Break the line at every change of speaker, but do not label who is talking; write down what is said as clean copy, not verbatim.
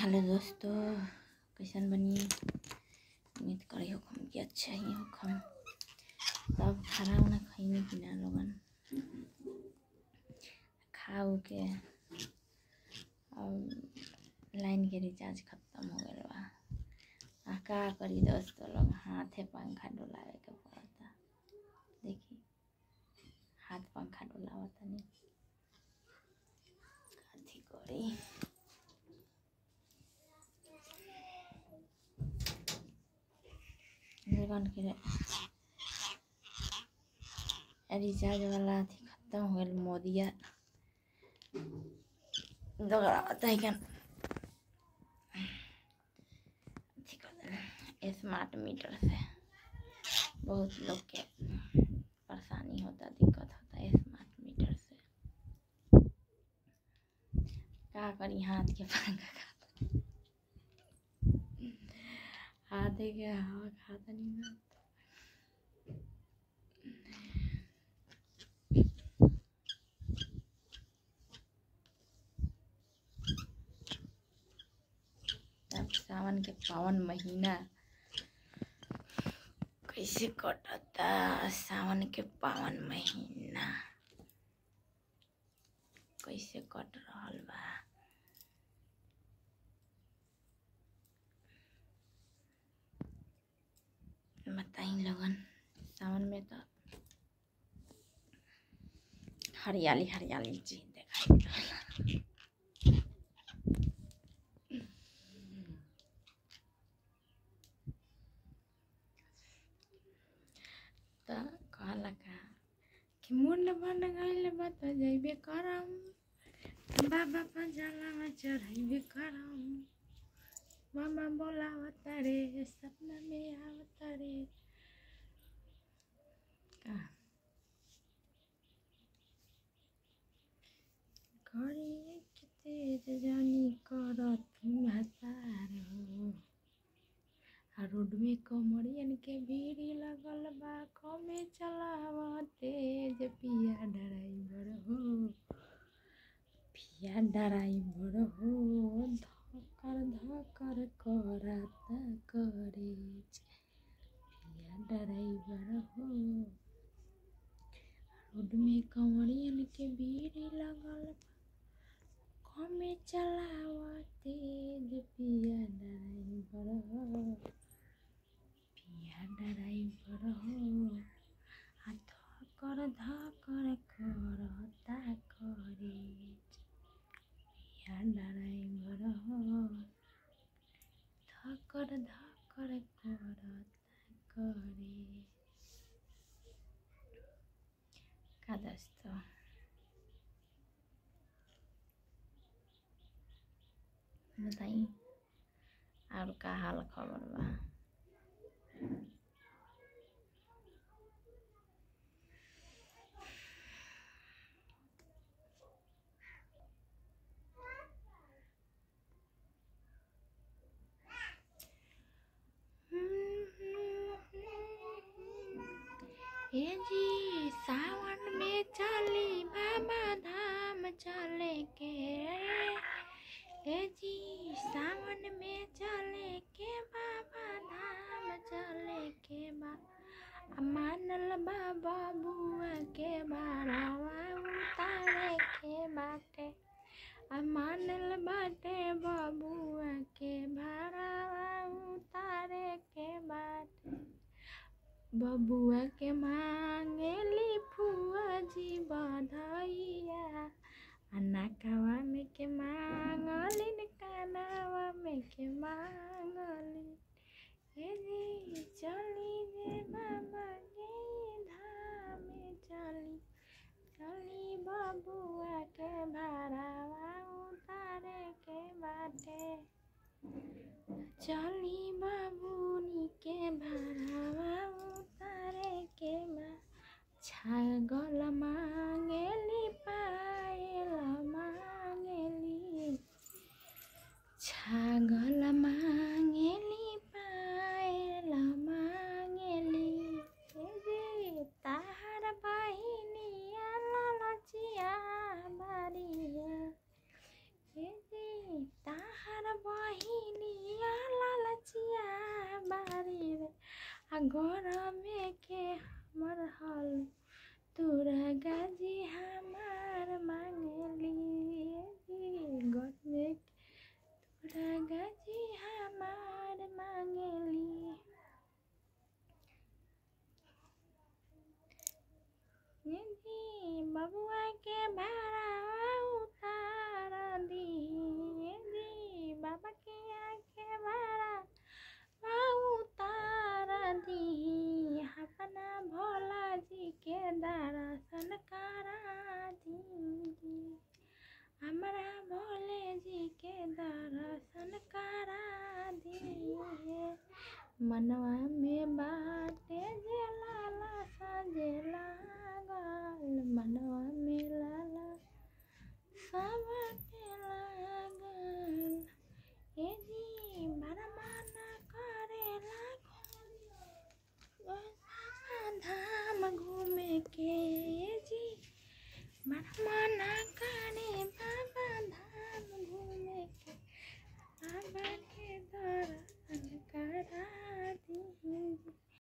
Hello दोस्तों, कैसन बनी? उम्मीद करी होखम कि अच्छा ही होखम। तब खाना उना खइनी कि ना लोगन? खाऊ के अब लाइन के रिचार्ज खत्म हो गइल बा। का करी दोस्तों, लोग हाथे पंखा डोलावे के पड़ता। देखी हाथ पंखा डोलावता नहीं कथी करी। लोगन के रिचार्ज वाला अथी खत्म हो गइल। मोदिया दोगरावता है क्या अथी कर देना स्मार्ट मीटर से। बहुत लोग के परेशानी होता, दिक्कत होता है स्मार्ट मीटर से। का करी, हाथ के पंखा हाथे के हवा खाता नहीं ना। अब सावन के पावन महीना कैसे कटता। सावन के पावन महीना कैसे कट रहल बा। बताई लोगन, सावन में तो हरियाली हरियाली चीज दिखाई देला। तो कहला का कि मुंड बन गइल बा तो जइबे करम, बाबा पर जलावा चढ़ाइबे करम। मामा बोलावता रे, सपना में आवता रे। का घड़ी के तेज जानी करत हतार हो। रोड में कमरियन के भीड़ लगल बा, कमे चलावा तेज पिया ड्राइवर हो। पिया ड्राइवर हो, धकर धकर करता करेज। पिया ड्राइवर हो, रोड में कमरियन के भीड़ लगल बा, कमे चलावा तेज पिया ड्राइवर हो। पिया ड्राइवर हो, धकर धकर करता करेज। पिया ड्राइवर हो, धकर धकर करता करेज। का दोस्तों, बताई और का हाल खबर बा? ए जी सावन में चली बाबा धाम चले के। ए जी सावन में चले के बाबा धाम चले के बा। मानल बाबा बुआ के बारावा उतारे के बाटे। मानल बाटे बबुआ के बारावा उतारे के बाटे। बबुआ के मांगेली फुआ जी बधाइया। अनाकवा में के मांगलिन, कानावा में के मांगलिन। ए जी चली रे बाबा के धाम चली। चली बबुआ के भारावा उतारे के बाटे। चली बाबूनी के भारावा उतारे के बा। छागल मांगेली पायल मांगेली। छागल मांगेली पायल मांगेली। जे ताहर बहिनिया ललचिया बारिया। जे ताहर बहिनिया गरमे के हमर हाल तोरा गाजी हमार मांगली गरमे तोरा गाजी हमार मांगली बबुआ के भाड़ा उतार दी बाबा के आके भाड़ा उतार दी अपना भोला जी के दर्शन करा दी हमारा भोले जी के दर्शन करा दी मनवा में बाटे जे लाला सजे लागल मनवा में